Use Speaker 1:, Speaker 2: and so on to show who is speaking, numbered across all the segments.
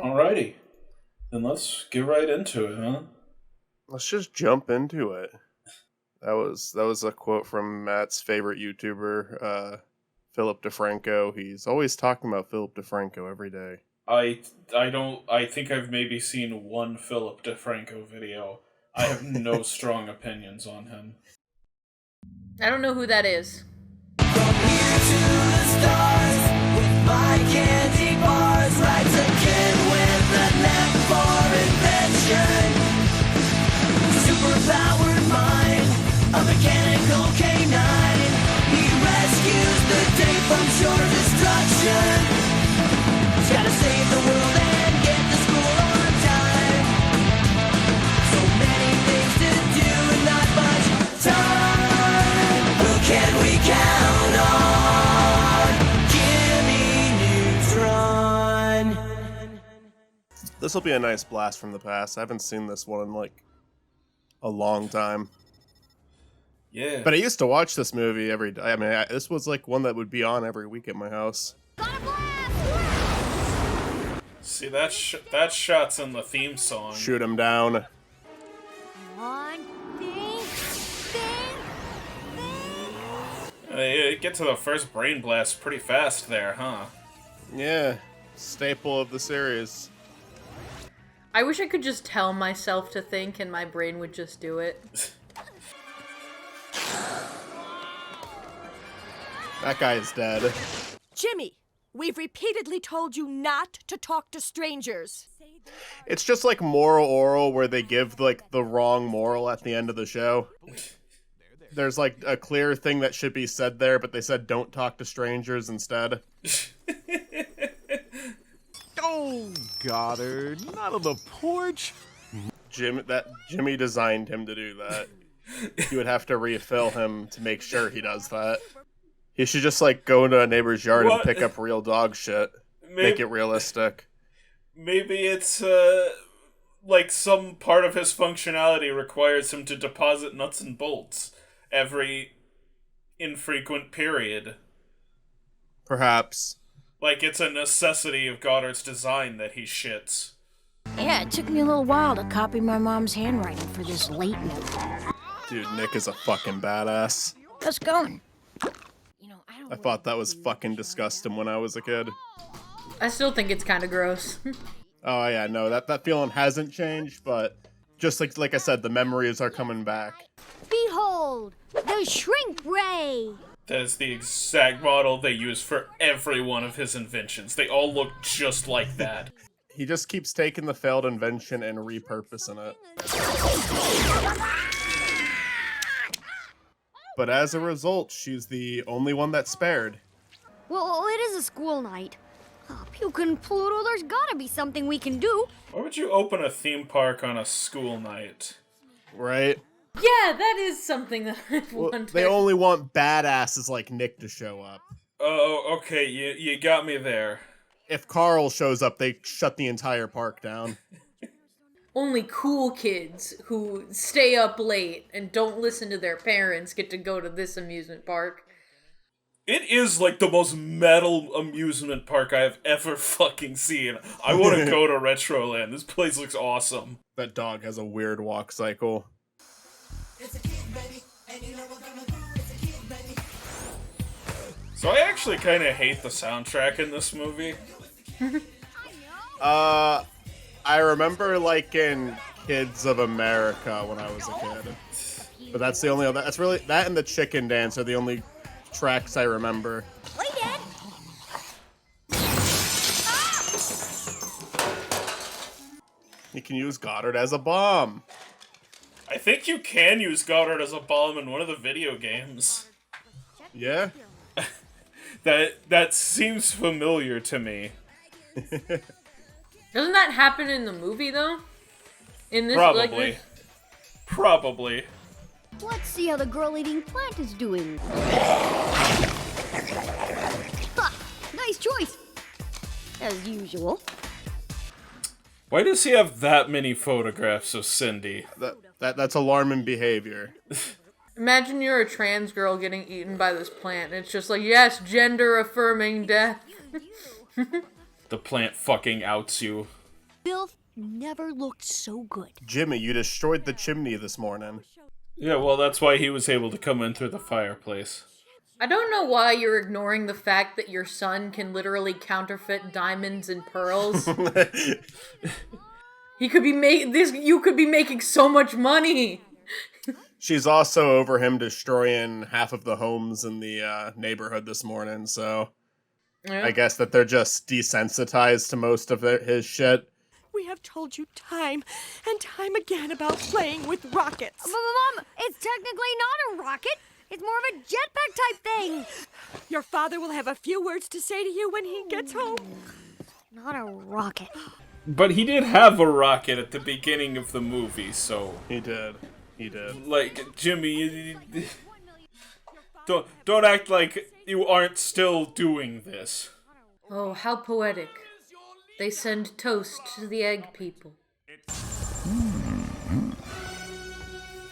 Speaker 1: Alrighty. Then let's get right into it, huh?
Speaker 2: Let's just jump into it. That was a quote from Matt's favorite YouTuber, Philip DeFranco. He's always talking about Philip DeFranco every day.
Speaker 1: I think I've maybe seen one Philip DeFranco video. I have no strong opinions on him.
Speaker 3: I don't know who that is.
Speaker 4: From here to the stars with my candy bars, writes a kid with a knack for invention. Superpowered mind, a mechanical canine. He rescues the day from sure destruction. He's gotta save the world and get to school on time. So many things to do and not much time. Who can we count on? Gimme Neutron.
Speaker 2: This will be a nice blast from the past. I haven't seen this one in a long time.
Speaker 1: Yeah.
Speaker 2: But I used to watch this movie every day. I mean, this was one that would be on every week at my house.
Speaker 1: See, that shot's in the theme song.
Speaker 2: Shoot him down.
Speaker 5: One thing.
Speaker 1: You get to the first brain blast pretty fast there, huh?
Speaker 2: Yeah, staple of the series.
Speaker 3: I wish I could just tell myself to think and my brain would just do it.
Speaker 2: That guy is dead.
Speaker 5: Jimmy, we've repeatedly told you not to talk to strangers.
Speaker 2: It's just like Moral Oral, where they give the wrong moral at the end of the show. There's a clear thing that should be said there, but they said don't talk to strangers instead.
Speaker 6: Oh, Goddard, not on the porch.
Speaker 2: Jimmy designed him to do that. You would have to refill him to make sure he does that. He should just go into a neighbor's yard and pick up real dog shit. Make it realistic.
Speaker 1: Maybe it's some part of his functionality requires him to deposit nuts and bolts every infrequent period.
Speaker 2: Perhaps.
Speaker 1: It's a necessity of Goddard's design that he shits.
Speaker 7: Yeah, it took me a little while to copy my mom's handwriting for this late note.
Speaker 2: Dude, Nick is a fucking badass.
Speaker 7: How's it going?
Speaker 2: I thought that was fucking disgusting when I was a kid.
Speaker 3: I still think it's kind of gross.
Speaker 2: Oh yeah, no, that feeling hasn't changed, but just like I said, the memories are coming back.
Speaker 5: Behold, the shrink ray.
Speaker 1: That is the exact model they use for every one of his inventions. They all look just like that.
Speaker 2: He just keeps taking the failed invention and repurposing it. But as a result, she's the only one that's spared.
Speaker 5: Well, it is a school night. Oh, Puke and Pluto, there's gotta be something we can do.
Speaker 1: Why would you open a theme park on a school night?
Speaker 2: Right?
Speaker 3: Yeah, that is something that I've wondered.
Speaker 2: They only want badasses like Nick to show up.
Speaker 1: Oh, okay, you got me there.
Speaker 2: If Carl shows up, they shut the entire park down.
Speaker 3: Only cool kids who stay up late and don't listen to their parents get to go to this amusement park.
Speaker 1: It is the most metal amusement park I have ever fucking seen. I want to go to Retroland. This place looks awesome.
Speaker 2: That dog has a weird walk cycle.
Speaker 1: So I actually kind of hate the soundtrack in this movie.
Speaker 2: I remember liking Kids of America when I was a kid. But that's the only that's really, that and the Chicken Dance are the only tracks I remember.
Speaker 5: Play dead.
Speaker 2: You can use Goddard as a bomb.
Speaker 1: I think you can use Goddard as a bomb in one of the video games.
Speaker 2: Yeah?
Speaker 1: That seems familiar to me.
Speaker 3: Doesn't that happen in the movie, though? In this,
Speaker 1: Probably. Probably.
Speaker 5: Let's see how the girl-eating plant is doing. Nice choice. As usual.
Speaker 1: Why does he have that many photographs of Cindy?
Speaker 2: That's alarming behavior.
Speaker 3: Imagine you're a trans girl getting eaten by this plant, and it's just yes, gender-affirming death.
Speaker 1: The plant fucking outs you.
Speaker 7: filth never looked so good.
Speaker 2: Jimmy, you destroyed the chimney this morning.
Speaker 1: Yeah, well, that's why he was able to come in through the fireplace.
Speaker 3: I don't know why you're ignoring the fact that your son can literally counterfeit diamonds and pearls. He could be you could be making so much money.
Speaker 2: She's also over him destroying half of the homes in the neighborhood this morning, so
Speaker 3: Yeah.
Speaker 2: I guess that they're just desensitized to most of his shit.
Speaker 8: We have told you time and time again about playing with rockets.
Speaker 5: But Mom, it's technically not a rocket. It's more of a jetpack type thing.
Speaker 8: Your father will have a few words to say to you when he gets home.
Speaker 5: Not a rocket.
Speaker 1: But he did have a rocket at the beginning of the movie, so...
Speaker 2: He did.
Speaker 1: Like, Jimmy, don't act like you aren't still doing this.
Speaker 3: Oh, how poetic. They send toast to the egg people.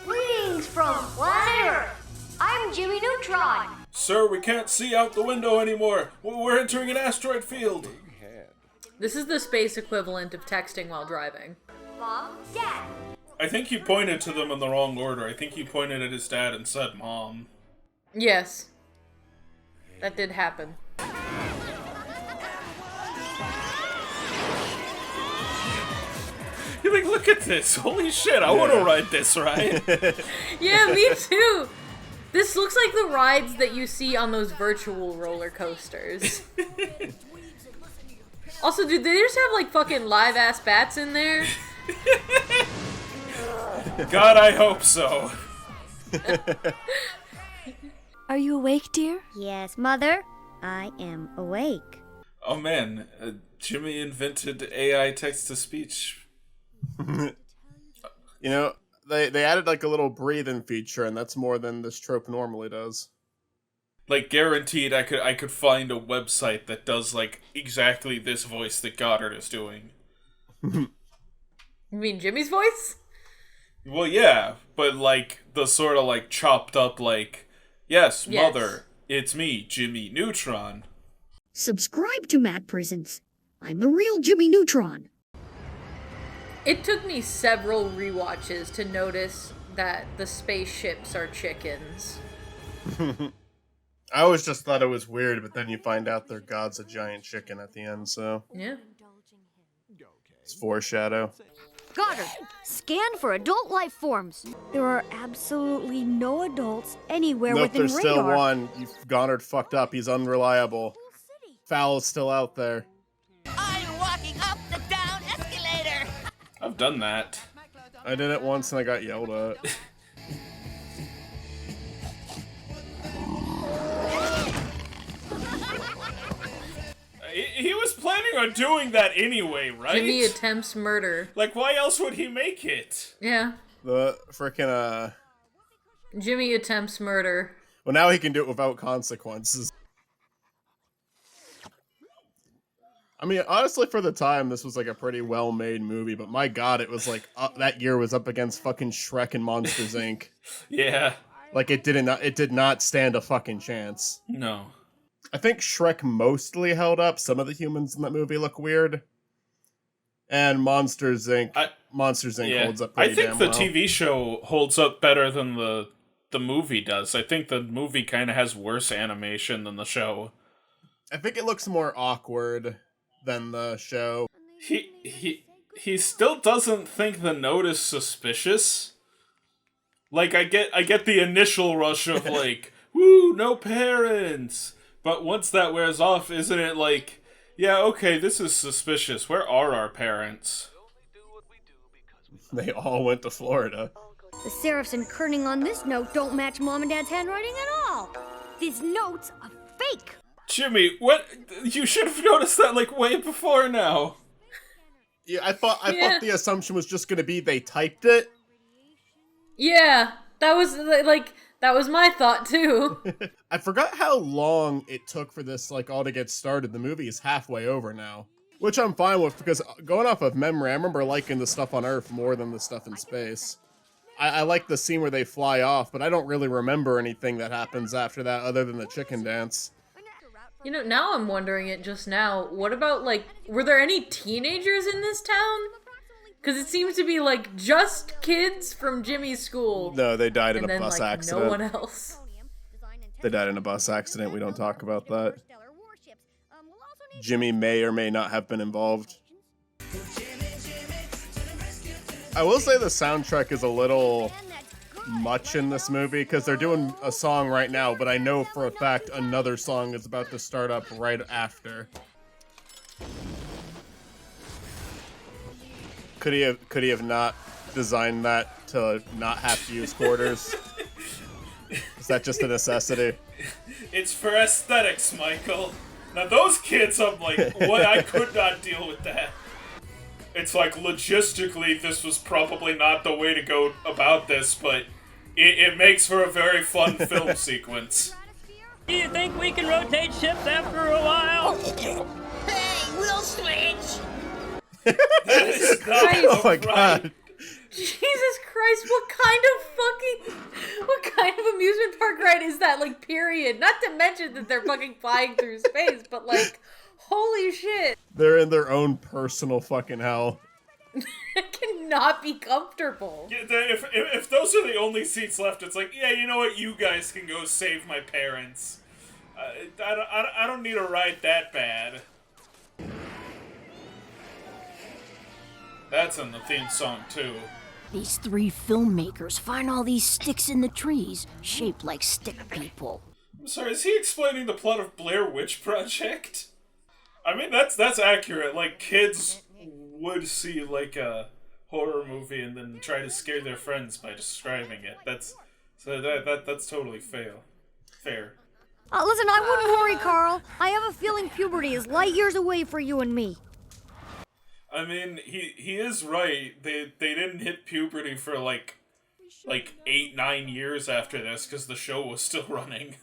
Speaker 5: Greetings from planet Earth. I'm Jimmy Neutron.
Speaker 1: Sir, we can't see out the window anymore. We're entering an asteroid field.
Speaker 3: This is the space equivalent of texting while driving.
Speaker 5: Mom, Dad.
Speaker 1: I think he pointed to them in the wrong order. I think he pointed at his dad and said, Mom.
Speaker 3: Yes. That did happen.
Speaker 1: You're like, look at this. Holy shit, I want to ride this ride.
Speaker 3: Yeah, me too. This looks like the rides that you see on those virtual roller coasters. Also, dude, they just have like fucking live ass bats in there.
Speaker 1: God, I hope so.
Speaker 8: Are you awake, dear?
Speaker 5: Yes, Mother. I am awake.
Speaker 1: Oh man, Jimmy invented AI text-to-speech.
Speaker 2: You know, they added like a little breathing feature, and that's more than this trope normally does.
Speaker 1: Like, guaranteed I could find a website that does, like, exactly this voice that Goddard is doing.
Speaker 3: You mean Jimmy's voice?
Speaker 1: Well, yeah, but, like, the sort of, like, chopped up, like, yes, Mother, it's me, Jimmy Neutron.
Speaker 7: Subscribe to Matt Prisons. I'm the real Jimmy Neutron.
Speaker 3: It took me several rewatches to notice that the spaceships are chickens.
Speaker 2: I always just thought it was weird, but then you find out their god's a giant chicken at the end, so
Speaker 3: Yeah.
Speaker 2: it's foreshadow.
Speaker 5: Goddard, scan for adult life forms. There are absolutely no adults anywhere
Speaker 2: Nope,
Speaker 5: within
Speaker 2: there's
Speaker 5: radar.
Speaker 2: still one. Goddard fucked up. He's unreliable. Foul's still out there.
Speaker 4: I'm walking up the down escalator.
Speaker 1: I've done that.
Speaker 2: I did it once and I got yelled at.
Speaker 1: He was planning on doing that anyway, right?
Speaker 3: Jimmy attempts murder.
Speaker 1: Like, why else would he make it?
Speaker 3: Yeah.
Speaker 2: The frickin'
Speaker 3: Jimmy attempts murder.
Speaker 2: well, now he can do it without consequences. I mean, honestly, for the time, this was like a pretty well-made movie, but my god, it was like, that year was up against fucking Shrek and Monsters, Inc.
Speaker 1: Yeah.
Speaker 2: Like, it did not stand a fucking chance.
Speaker 1: No.
Speaker 2: I think Shrek mostly held up. Some of the humans in that movie look weird. And Monsters, Inc. Holds up pretty
Speaker 1: I think
Speaker 2: damn
Speaker 1: the
Speaker 2: well.
Speaker 1: TV show holds up better than the movie does. I think the movie kind of has worse animation than the show.
Speaker 2: I think it looks more awkward than the show.
Speaker 1: He still doesn't think the note is suspicious. Like, I get the initial rush of like, woo, no parents. But once that wears off, isn't it like, yeah, okay, this is suspicious. Where are our parents?
Speaker 2: They all went to Florida.
Speaker 5: The serifs and kerning on this note don't match Mom and Dad's handwriting at all. These notes are fake.
Speaker 1: Jimmy, what? You should have noticed that like way before now.
Speaker 2: Yeah, I thought the assumption was just gonna be they typed it.
Speaker 3: Yeah, that was my thought too.
Speaker 2: I forgot how long it took for this like all to get started. The movie is halfway over now, which I'm fine with because going off of memory, I remember liking the stuff on Earth more than the stuff in space. I like the scene where they fly off, but I don't really remember anything that happens after that other than the chicken dance.
Speaker 3: You know, now I'm wondering it just now. What about, like, were there any teenagers in this town? Because it seems to be, like, just kids from Jimmy's school.
Speaker 2: No, they died in
Speaker 3: and
Speaker 2: a
Speaker 3: then,
Speaker 2: bus
Speaker 3: like,
Speaker 2: accident.
Speaker 3: no one else.
Speaker 2: They died in a bus accident. We don't talk about that. Jimmy may or may not have been involved. I will say the soundtrack is a little much in this movie because they're doing a song right now, but I know for a fact another song is about to start up right after. Could he have not designed that to not have to use quarters? Is that just a necessity?
Speaker 1: It's for aesthetics, Michael. Now those kids, I'm like, what? I could not deal with that. It's like, logistically, this was probably not the way to go about this, but it makes for a very fun film sequence.
Speaker 9: Do you think we can rotate ships after a while?
Speaker 4: Hey, we'll switch!
Speaker 1: That is not
Speaker 2: Oh my
Speaker 1: right.
Speaker 2: god.
Speaker 3: Jesus Christ, what kind of amusement park ride is that? Like, period. Not to mention that they're fucking flying through space, but like, holy shit.
Speaker 2: They're in their own personal fucking hell.
Speaker 3: It cannot be comfortable.
Speaker 1: Yeah, if those are the only seats left, it's like, yeah, you know what? You guys can go save my parents. I don't need a ride that bad. That's in the theme song, too.
Speaker 7: These three filmmakers find all these sticks in the trees, shaped like stick people.
Speaker 1: I'm sorry, is he explaining the plot of Blair Witch Project? I mean, that's accurate. Like, kids would see, like, a horror movie and then try to scare their friends by describing it. That's totally fair.
Speaker 5: Listen, I wouldn't worry, Carl. I have a feeling puberty is light years away for you and me.
Speaker 1: I mean, he is right. They didn't hit puberty for like 8-9 years after this because the show was still running.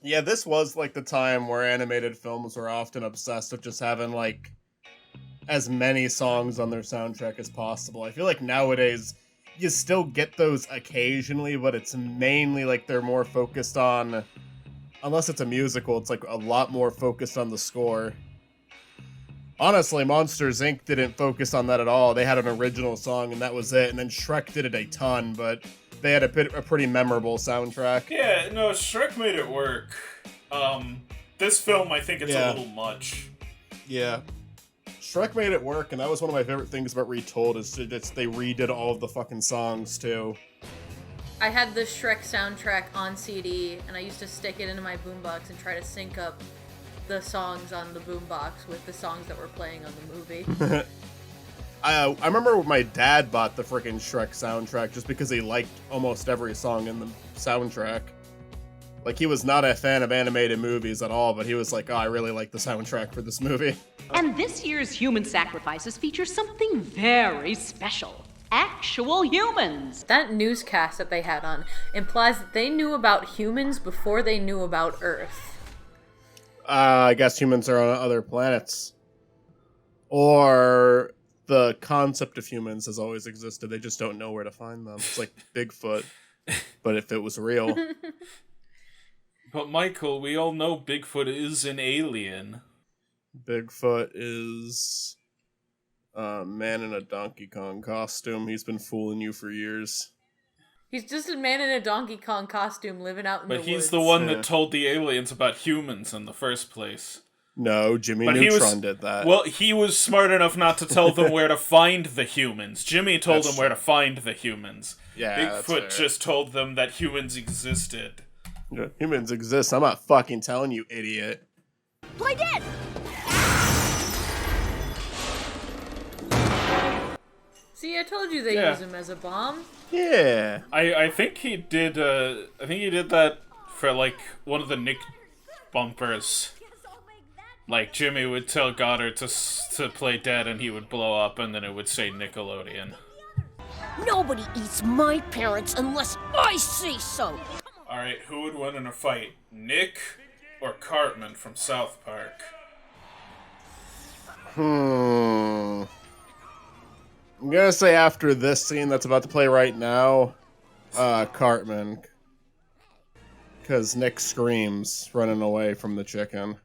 Speaker 2: Yeah, this was like the time where animated films were often obsessed with just having like as many songs on their soundtrack as possible. I feel like nowadays you still get those occasionally, but it's mainly like they're more focused on, unless it's a musical, it's like a lot more focused on the score. Honestly, Monsters, Inc. didn't focus on that at all. They had an original song, and that was it. And then Shrek did it a ton, but they had a pretty memorable soundtrack.
Speaker 1: Yeah, no, Shrek made it work. This film, I think it's a little much.
Speaker 2: Yeah. Shrek made it work, and that was one of my favorite things about Retold, is they redid all of the fucking songs, too.
Speaker 3: I had the Shrek soundtrack on CD, and I used to stick it into my boombox and try to sync up the songs on the boombox with the songs that were playing on the movie.
Speaker 2: I remember my dad bought the freaking Shrek soundtrack just because he liked almost every song in the soundtrack. Like, he was not a fan of animated movies at all, but he was like, oh, I really like the soundtrack for this movie.
Speaker 10: And this year's human sacrifices feature something very special. Actual humans.
Speaker 3: That newscast that they had on implies that they knew about humans before they knew about Earth.
Speaker 2: I guess humans are on other planets. Or the concept of humans has always existed. They just don't know where to find them. It's like Bigfoot, but if it was real.
Speaker 1: But Michael, we all know Bigfoot is an alien.
Speaker 2: Bigfoot is a man in a Donkey Kong costume. He's been fooling you for years.
Speaker 3: He's just a man in a Donkey Kong costume living out in the woods.
Speaker 1: But he's the one that told the aliens about humans in the first place.
Speaker 2: No, Jimmy Neutron did that.
Speaker 1: Well, he was smart enough not to tell them where to find the humans. Jimmy told them where to find the humans.
Speaker 2: Yeah,
Speaker 1: Bigfoot just told them that humans existed.
Speaker 2: Yeah, humans exist. I'm not fucking telling you, idiot.
Speaker 5: Play dead!
Speaker 3: See, I told you they use him as a bomb.
Speaker 2: Yeah.
Speaker 1: I think he did. I think he did that for like one of the Nick bumpers. Like Jimmy would tell Goddard to play dead, and he would blow up, and then it would say Nickelodeon.
Speaker 7: Nobody eats my parents unless I say so.
Speaker 1: All right, who would win in a fight, Nick or Cartman from South Park?
Speaker 2: I'm gonna say after this scene that's about to play right now, Cartman. Because Nick screams, running away from the chicken.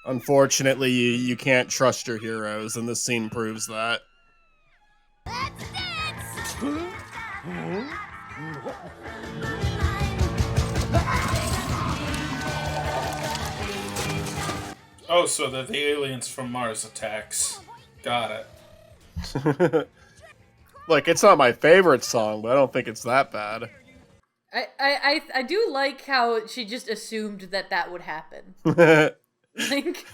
Speaker 2: Unfortunately, you can't trust your heroes, and this scene proves that.
Speaker 1: Oh, so they're the aliens from Mars attacks. Got it.
Speaker 2: Look, it's not my favorite song, but I don't think it's that bad.
Speaker 3: I do like how she just assumed that would happen. Like,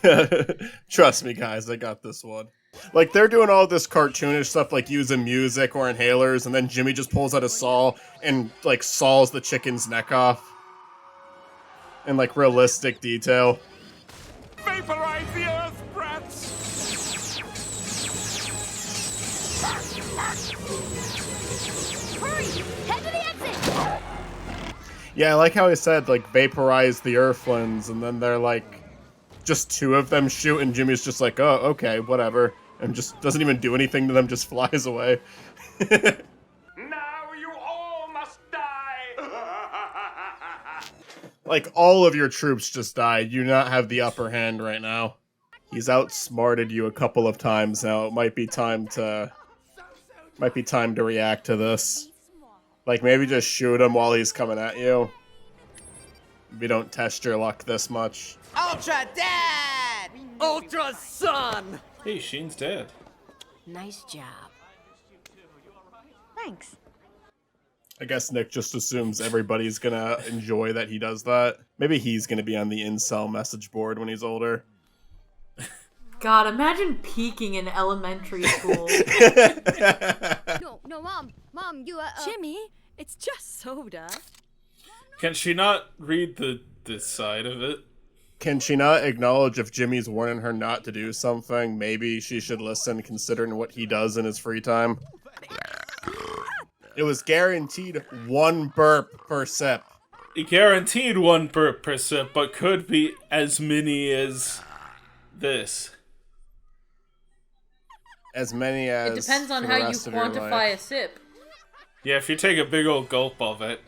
Speaker 2: trust me, guys, I got this one. Like, they're doing all this cartoonish stuff, like using music or inhalers, and then Jimmy just pulls out a saw and, like, saws the chicken's neck off. In, like, realistic detail.
Speaker 6: Vaporize the Earth, brats!
Speaker 5: Hurry! Head to the exit!
Speaker 2: Yeah, I like how he said, like, vaporize the Earthlings, and then they're, like, just two of them shoot, and Jimmy's just like, oh, okay, whatever. And just doesn't even do anything to them, just flies away.
Speaker 6: Now you all must die!
Speaker 2: Like, all of your troops just died. You do not have the upper hand right now. He's outsmarted you a couple of times now. It might be time to react to this. Like, maybe just shoot him while he's coming at you. Maybe don't test your luck this much.
Speaker 8: Ultra Dad! Ultra Son!
Speaker 1: Hey, Sheen's dead.
Speaker 7: Nice job.
Speaker 5: Thanks.
Speaker 2: I guess Nick just assumes everybody's gonna enjoy that he does that. Maybe he's gonna be on the incel message board when he's older.
Speaker 3: God, imagine peaking in elementary school.
Speaker 5: No, Mom, you,
Speaker 8: Jimmy, it's just soda.
Speaker 1: Can she not read this side of it?
Speaker 2: Can she not acknowledge if Jimmy's warning her not to do something, maybe she should listen considering what he does in his free time? It was guaranteed 1 burp per sip.
Speaker 1: Guaranteed 1 burp per sip, but could be as many as this.
Speaker 2: As many as...
Speaker 3: It depends on how you quantify a sip.
Speaker 1: Yeah, if you take a big old gulp of it.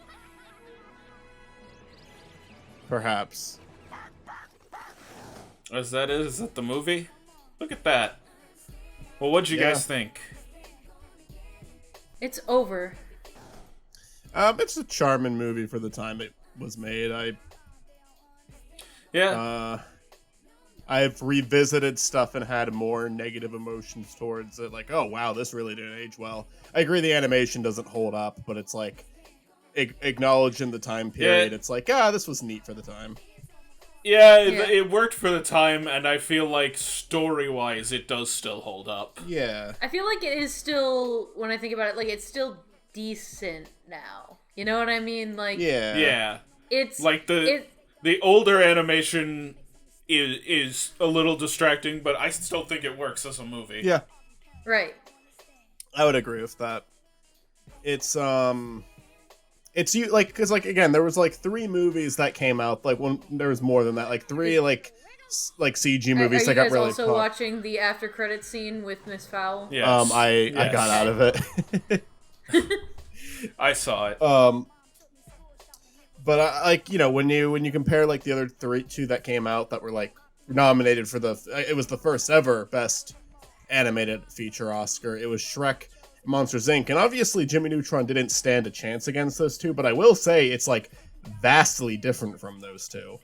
Speaker 2: Perhaps.
Speaker 1: Is that it? Is that the movie? Look at that. Well, what'd you guys think?
Speaker 3: It's over.
Speaker 2: It's a charming movie for the time it was made. I've revisited stuff and had more negative emotions towards it. Like, oh wow, this really didn't age well. I agree the animation doesn't hold up, but it's like, acknowledging the time period, it's like, this was neat for the time.
Speaker 1: Yeah, it worked for the time, and I feel like story-wise, it does still hold up.
Speaker 2: Yeah.
Speaker 3: I feel like it is still, when I think about it, like, it's still decent now. You know what I mean? Like,
Speaker 1: yeah.
Speaker 3: It's
Speaker 1: like the older animation is a little distracting, but I still think it works as a movie.
Speaker 2: Yeah.
Speaker 3: Right.
Speaker 2: I would agree with that. It's you like, because like again, there was like 3 movies that came out. Like when there was more than that, like 3 like CG movies that got really.
Speaker 3: Are you guys also watching the after credit scene with Miss Fowl?
Speaker 1: Yes.
Speaker 2: I got out of it.
Speaker 1: I saw it.
Speaker 2: But like, you know, when you compare like the other 2 that came out that were like nominated for it was the first ever Best Animated Feature Oscar. It was Shrek, Monsters Inc. And obviously Jimmy Neutron didn't stand a chance against those 2, but I will say it's like vastly different from those 2,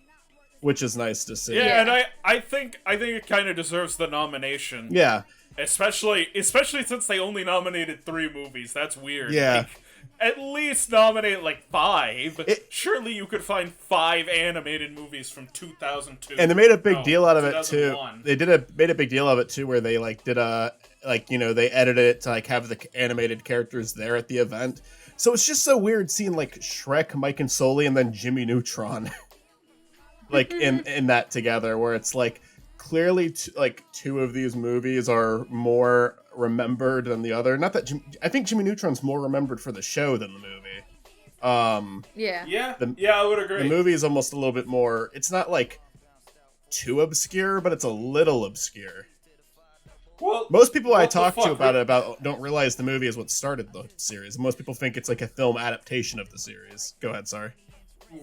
Speaker 2: which is nice to see.
Speaker 1: Yeah, and I think it kind of deserves the nomination.
Speaker 2: Yeah.
Speaker 1: Especially since they only nominated 3 movies. That's weird.
Speaker 2: Yeah.
Speaker 1: Like, at least nominate like 5. Surely you could find 5 animated movies from 2002.
Speaker 2: And they made a big deal out of it too.
Speaker 1: 2001.
Speaker 2: They made a big deal of it too, where they like did they edited it to like have the animated characters there at the event. So it's just so weird seeing like Shrek, Mike and Sully, and then Jimmy Neutron, like in that together, where it's like clearly 2 of these movies are more remembered than the other. Not that I think Jimmy Neutron's more remembered for the show than the movie.
Speaker 1: Yeah, I would agree.
Speaker 2: The movie is almost a little bit more. It's not like too obscure, but it's a little obscure.
Speaker 1: Well,
Speaker 2: most people I talk to about don't realize the movie is what started the series. Most people think it's like a film adaptation of the series. Go ahead, sorry.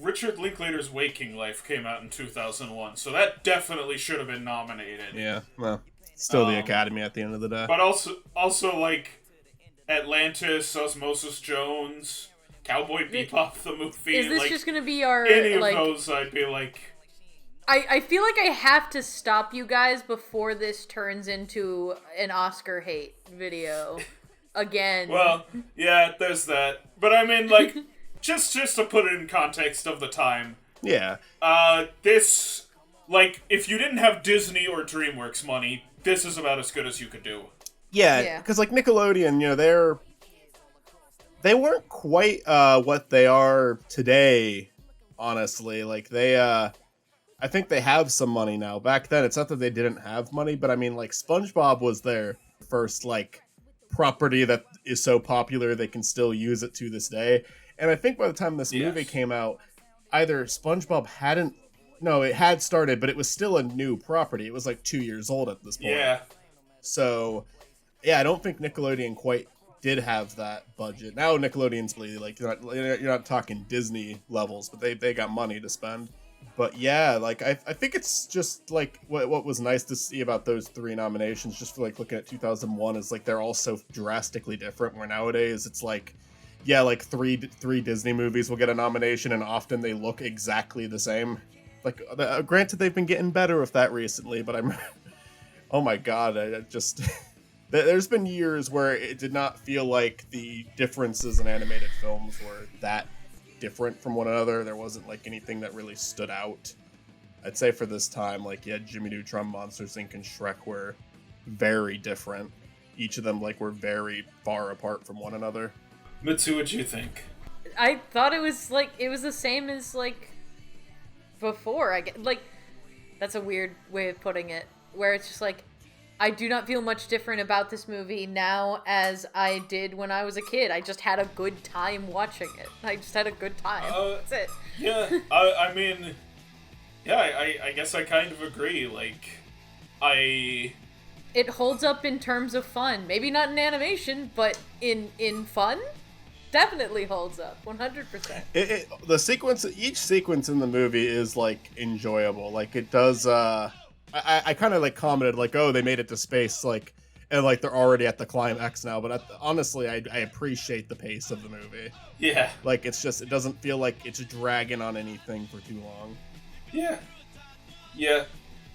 Speaker 1: Richard Linklater's Waking Life came out in 2001, so that definitely should have been nominated.
Speaker 2: Yeah, well, still the Academy at the end of the day.
Speaker 1: But also like Atlantis, Osmosis Jones, Cowboy Bebop the movie.
Speaker 3: Is this
Speaker 1: like,
Speaker 3: just gonna be our
Speaker 1: any of
Speaker 3: like?
Speaker 1: those? I'd be like,
Speaker 3: I feel like I have to stop you guys before this turns into an Oscar hate video again.
Speaker 1: well, yeah, there's that. But I mean, like, just to put it in context of the time.
Speaker 2: Yeah.
Speaker 1: This, like, if you didn't have Disney or DreamWorks money, this is about as good as you could do.
Speaker 2: Yeah, because like Nickelodeon, you know, they weren't quite what they are today. Honestly, like I think they have some money now. Back then, it's not that they didn't have money, but I mean, like, SpongeBob was their first, like, property that is so popular they can still use it to this day. And I think by the time this movie came out, either SpongeBob it had started, but it was still a new property. It was, like, 2 years old at this point.
Speaker 1: Yeah.
Speaker 2: So, yeah, I don't think Nickelodeon quite did have that budget. Now Nickelodeon's really, like, you're not talking Disney levels, but they got money to spend. But yeah, like I think it's just like what was nice to see about those 3 nominations, just for like looking at 2001, is like they're all so drastically different. Where nowadays it's like, yeah, like three Disney movies will get a nomination, and often they look exactly the same. Like, granted, they've been getting better with that recently, but oh my god, I just there's been years where it did not feel like the differences in animated films were that different from one another. There wasn't like anything that really stood out. I'd say for this time, like, yeah, Jimmy Neutron, Monsters Inc. and Shrek were very different. Each of them like were very far apart from one another.
Speaker 1: Mitsu, what'd you think?
Speaker 3: I thought it was the same as like before. I get like that's a weird way of putting it, where it's just like I do not feel much different about this movie now as I did when I was a kid. I just had a good time watching it. I just had a good time. That's it.
Speaker 1: Yeah, I mean, yeah, I guess I kind of agree. Like,
Speaker 3: It holds up in terms of fun. Maybe not in animation, but in fun, definitely holds up. 100%.
Speaker 2: Each sequence in the movie is like enjoyable. Like it does. I kind of like commented like, oh, they made it to space, like, and like they're already at the climax now. But honestly, I appreciate the pace of the movie.
Speaker 1: Yeah.
Speaker 2: Like it doesn't feel like it's dragging on anything for too long.
Speaker 1: Yeah. Yeah.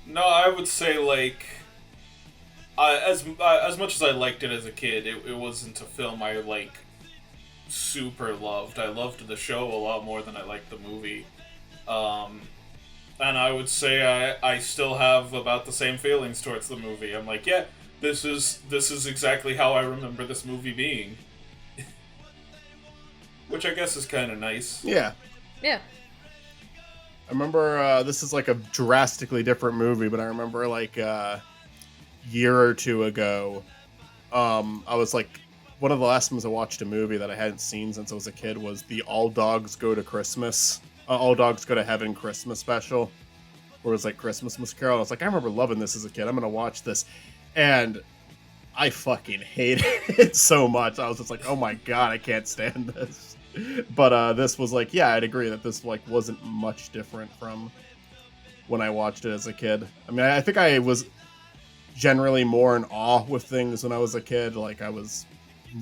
Speaker 1: No, I would say like, as much as I liked it as a kid, it wasn't a film I like super loved. I loved the show a lot more than I liked the movie. And I would say I still have about the same feelings towards the movie. I'm like, yeah, this is exactly how I remember this movie being. Which I guess is kind of nice.
Speaker 2: Yeah.
Speaker 3: Yeah.
Speaker 2: I remember, this is like a drastically different movie, but I remember like a year or two ago, I was like, one of the last times I watched a movie that I hadn't seen since I was a kid was the All Dogs Go to Heaven Christmas special, where it was like Christmas Carol. I was like, I remember loving this as a kid. I'm gonna watch this, and I fucking hated it so much. I was just like, oh my god, I can't stand this. But this was like, yeah, I'd agree that this like wasn't much different from when I watched it as a kid. I mean, I think I was generally more in awe with things when I was a kid. Like I was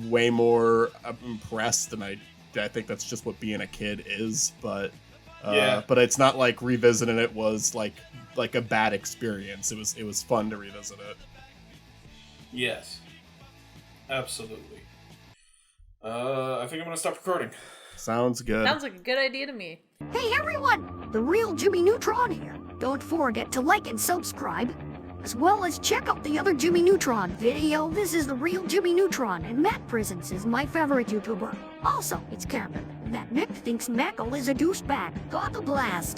Speaker 2: way more impressed, and I think that's just what being a kid is. But
Speaker 1: yeah.
Speaker 2: But it's not like revisiting it was like a bad experience. It was fun to revisit it.
Speaker 1: Yes, absolutely. I think I'm gonna stop recording.
Speaker 2: Sounds good.
Speaker 3: Sounds like a good idea to me.
Speaker 5: Hey everyone, the real Jimmy Neutron here. Don't forget to like and subscribe, as well as check out the other Jimmy Neutron video. This is the real Jimmy Neutron, and Matt Prisons is my favorite YouTuber. Also, it's canon that Nick thinks Mackle is a douchebag. God blast.